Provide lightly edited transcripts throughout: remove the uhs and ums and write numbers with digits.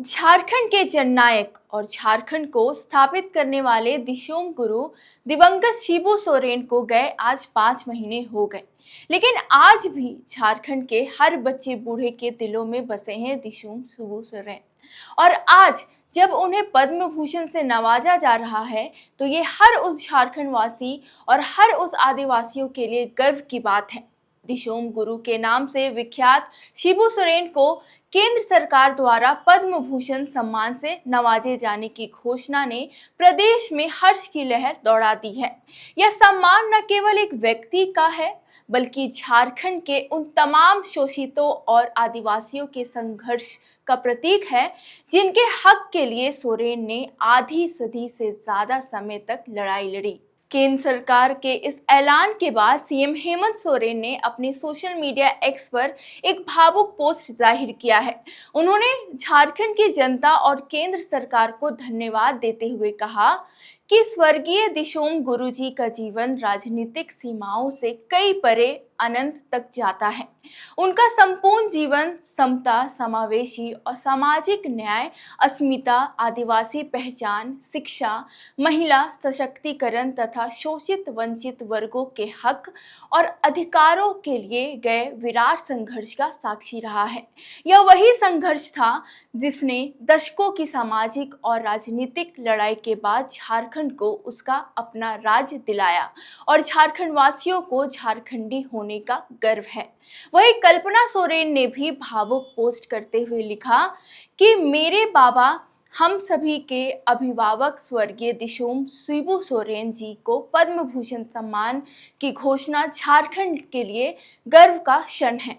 झारखंड के जननायक और झारखंड को स्थापित करने वाले दिशोम गुरु दिवंगत शिबू सोरेन को गए आज 5 महीने हो गए। लेकिन आज भी झारखंड के हर बच्चे बूढ़े के दिलों में बसे हैं दिशोम शिबू सोरेन। और आज जब उन्हें पद्म भूषण से नवाजा जा रहा है तो ये हर उस झारखंड वासी और हर उस आदिवासियों के लिए गर्व की बात है। दिशोम गुरु के नाम से विख्यात शिबू सोरेन को केंद्र सरकार द्वारा पद्म भूषण सम्मान से नवाजे जाने की घोषणा ने प्रदेश में हर्ष की लहर दौड़ा दी है। यह सम्मान न केवल एक व्यक्ति का है बल्कि झारखंड के उन तमाम शोषितों और आदिवासियों के संघर्ष का प्रतीक है जिनके हक के लिए सोरेन ने आधी सदी से ज्यादा समय तक लड़ाई लड़ी। केंद्र सरकार के इस ऐलान के बाद सीएम हेमंत सोरेन ने अपने सोशल मीडिया एक्स पर एक भावुक पोस्ट जाहिर किया है। उन्होंने झारखंड की जनता और केंद्र सरकार को धन्यवाद देते हुए कहा कि स्वर्गीय दिशोम गुरुजी का जीवन राजनीतिक सीमाओं से कई परे अनंत तक जाता है। उनका संपूर्ण जीवन समता, समावेशी और सामाजिक न्याय, अस्मिता, आदिवासी पहचान, शिक्षा, महिला सशक्तिकरण तथा शोषित वंचित वर्गों के हक और अधिकारों के लिए गए विराट संघर्ष का साक्षी रहा है। यह वही संघर्ष था जिसने दशकों की सामाजिक और राजनीतिक लड़ाई के बाद झारखंड को उसका अपना राज्य दिलाया और झारखंड वासियों को झारखंडी होने का गर्व है। वही कल्पना सोरेन ने भी भावुक पोस्ट करते हुए लिखा कि मेरे बाबा हम सभी के अभिभावक स्वर्गीय दिशोम शिबू सोरेन जी को पद्म भूषण सम्मान की घोषणा झारखंड के लिए गर्व का क्षण है।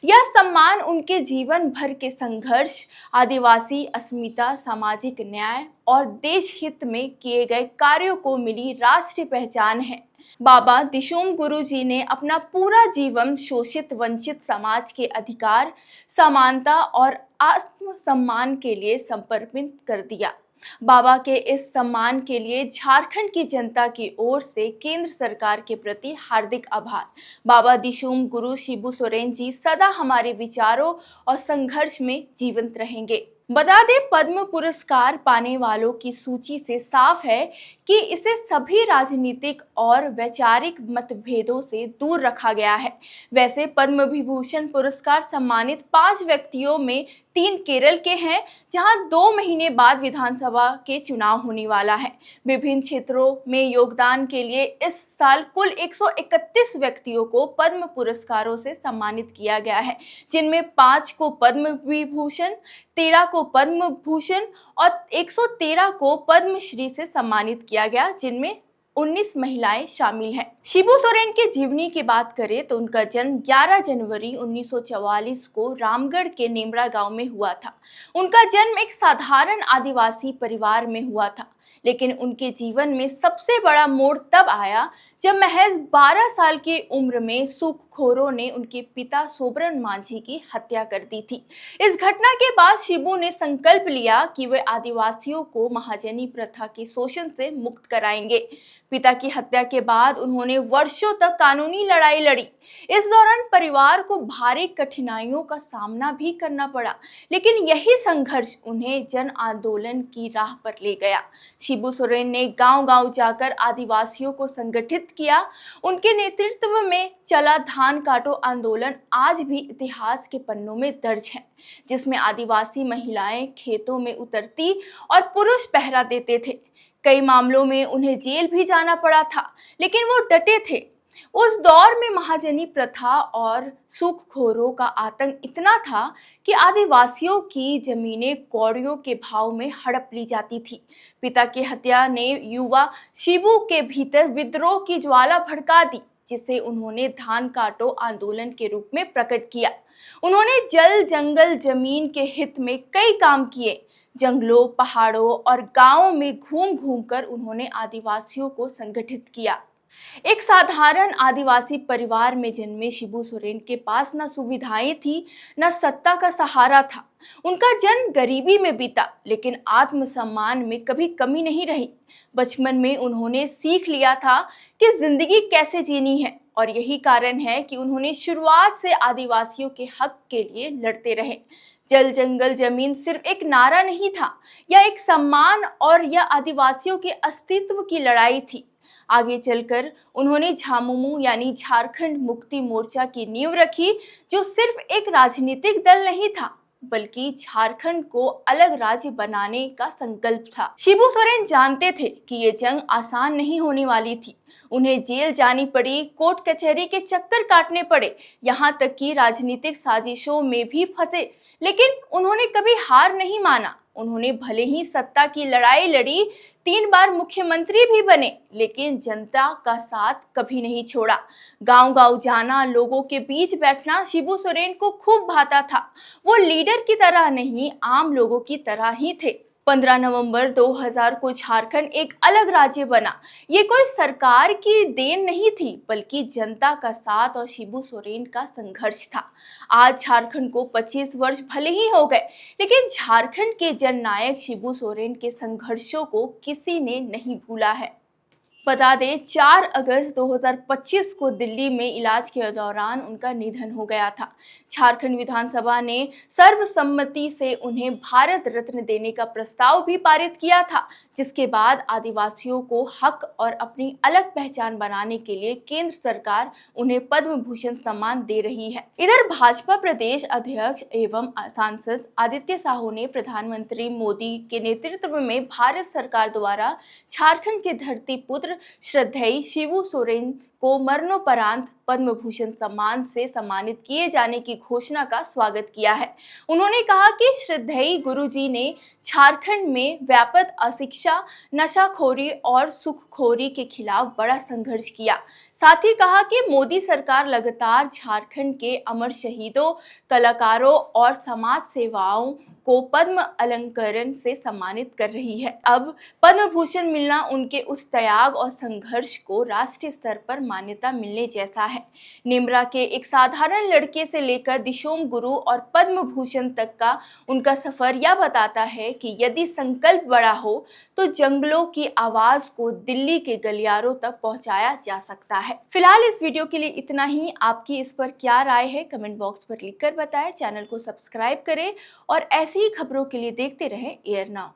यह सम्मान उनके जीवन भर के संघर्ष, आदिवासी अस्मिता, सामाजिक न्याय और देश हित में किए गए कार्यों को मिली राष्ट्रीय पहचान है। बाबा दिशोम गुरु जी ने अपना पूरा जीवन शोषित वंचित समाज के अधिकार, समानता और आत्मसम्मान के लिए समर्पित कर दिया। बाबा के इस सम्मान के लिए झारखंड की जनता की ओर से केंद्र सरकार के प्रति हार्दिक आभार। बाबा दिशोम गुरु शिबू सोरेन जी सदा हमारे विचारों और संघर्ष में जीवंत रहेंगे। बता दें, पद्म पुरस्कार पाने वालों की सूची से साफ है कि इसे सभी राजनीतिक और वैचारिक मतभेदों से दूर रखा गया है। वैसे पद्म विभूषण पुरस्कार सम्मानित 5 व्यक्तियों में 3 केरल के हैं, जहां 2 महीने बाद विधानसभा के चुनाव होने वाला है। विभिन्न क्षेत्रों में योगदान के लिए इस साल कुल 131 व्यक्तियों को पद्म पुरस्कारों से सम्मानित किया गया है, जिनमें 5 को पद्म विभूषण, 13 को पद्म भूषण और 113 को पद्मश्री से सम्मानित किया गया, जिनमें 19 महिलाएं शामिल हैं। शिबू सोरेन के जीवनी की बात करें तो उनका जन्म 11 जनवरी 1944 को रामगढ़ के नेमरा गांव में हुआ था। उनका जन्म एक साधारण आदिवासी परिवार में हुआ था, लेकिन उनके जीवन में सबसे बड़ा मोड़ तब आया जब महज 12 साल की उम्र में सूखखोरों ने उनके पिता सोबरन मांझी की हत्या कर दी थी। इस घटना के बाद शिबू ने संकल्प लिया कि वे आदिवासियों को महाजनी प्रथा के शोषण से मुक्त कराएंगे। पिता की हत्या के बाद उन्होंने वर्षों तक कानूनी लड़ाई लड़ी। इस दौरान परिवार को भारी कठिनाइयों का सामना भी करना पड़ा, लेकिन यही संघर्ष उन्हें जन आंदोलन की राह पर ले गया। शिबू सोरेन ने गांव-गांव जाकर आदिवासियों को संगठित किया। उनके नेतृत्व में चला धान काटो आंदोलन आज भी इतिहास के पन्नों में दर्ज है, जिसमें आदिवासी महिलाएं खेतों में उतरती और पुरुष पहरा देते थे। कई मामलों में उन्हें जेल भी जाना पड़ा था, लेकिन वो डटे थे। उस दौर में महाजनी प्रथा और सूखखोरों का आतंक इतना था कि आदिवासियों की जमीनें कौड़ियों के भाव में हड़प ली जाती थी। पिता की हत्या ने युवा शिबू के भीतर विद्रोह की ज्वाला भड़का दी, जिसे उन्होंने धान काटो आंदोलन के रूप में प्रकट किया। उन्होंने जल, जंगल, जमीन के हित में कई काम किए। जंगलों, पहाड़ों और गांवों में घूम घूम कर उन्होंने आदिवासियों को संगठित किया। एक साधारण आदिवासी परिवार में जन्मे शिबू सोरेन के पास न सुविधाएं थी, न सत्ता का सहारा था। उनका जन्म गरीबी में बीता, लेकिन आत्मसम्मान में कभी कमी नहीं रही। बचपन में उन्होंने सीख लिया था कि जिंदगी कैसे जीनी है, और यही कारण है कि उन्होंने शुरुआत से आदिवासियों के हक के लिए लड़ते रहे। जल जंगल जमीन सिर्फ एक नारा नहीं था, यह एक सम्मान और यह आदिवासियों के अस्तित्व की लड़ाई थी। आगे चलकर उन्होंने झामुमो यानी झारखंड मुक्ति मोर्चा की नींव रखी, जो सिर्फ एक राजनीतिक दल नहीं था बल्कि झारखंड को अलग राज्य बनाने का संकल्प था। शिबू सोरेन जानते थे कि ये जंग आसान नहीं होने वाली थी। उन्हें जेल जानी पड़ी, कोर्ट कचहरी के चक्कर काटने पड़े, यहाँ तक कि राजनीतिक साजिशों में भी फंसे, लेकिन उन्होंने कभी हार नहीं माना। उन्होंने भले ही सत्ता की लड़ाई लड़ी, 3 बार मुख्यमंत्री भी बने, लेकिन जनता का साथ कभी नहीं छोड़ा। गांव-गांव जाना, लोगों के बीच बैठना शिबू सोरेन को खूब भाता था। वो लीडर की तरह नहीं, आम लोगों की तरह ही थे। 15 नवंबर 2000 को झारखंड एक अलग राज्य बना। ये कोई सरकार की देन नहीं थी, बल्कि जनता का साथ और शिबू सोरेन का संघर्ष था। आज झारखंड को 25 वर्ष भले ही हो गए, लेकिन झारखंड के जननायक शिबू सोरेन के संघर्षों को किसी ने नहीं भूला है। बता दें, 4 अगस्त 2025 को दिल्ली में इलाज के दौरान उनका निधन हो गया था। झारखंड विधानसभा ने सर्वसम्मति से उन्हें भारत रत्न देने का प्रस्ताव भी पारित किया था, जिसके बाद आदिवासियों को हक और अपनी अलग पहचान बनाने के लिए केंद्र सरकार उन्हें पद्म भूषण सम्मान दे रही है। इधर भाजपा प्रदेश अध्यक्ष एवं सांसद आदित्य साहू ने प्रधानमंत्री मोदी के नेतृत्व में भारत सरकार द्वारा झारखंड के धरती पुत्र श्रद्धेय शिबू सोरेन को मरणोपरांत पद्म भूषण सम्मान से सम्मानित किए जाने की घोषणा का स्वागत किया है। उन्होंने कहा कि श्रद्धेय गुरुजी ने झारखंड में व्यापक अशिक्षा, नशाखोरी और सुखखोरी के खिलाफ बड़ा संघर्ष किया। साथ ही कहा कि मोदी सरकार लगातार झारखंड के अमर शहीदों, कलाकारों और समाज सेवाओं को पद्म अलंकरण से सम्मानित कर रही है। अब पद्म भूषण मिलना उनके उस त्याग और संघर्ष को राष्ट्रीय स्तर पर मान्यता मिलने जैसा है। निमरा के एक साधारण लड़के से लेकर दिशोम गुरु और पद्म भूषण तक का उनका सफर यह बताता है कि यदि संकल्प बड़ा हो तो जंगलों की आवाज को दिल्ली के गलियारों तक पहुंचाया जा सकता है। फिलहाल इस वीडियो के लिए इतना ही। आपकी इस पर क्या राय है, कमेंट बॉक्स पर लिखकर बताएं। चैनल को सब्सक्राइब करें और ऐसी ही खबरों के लिए देखते रहें एयर नाउ।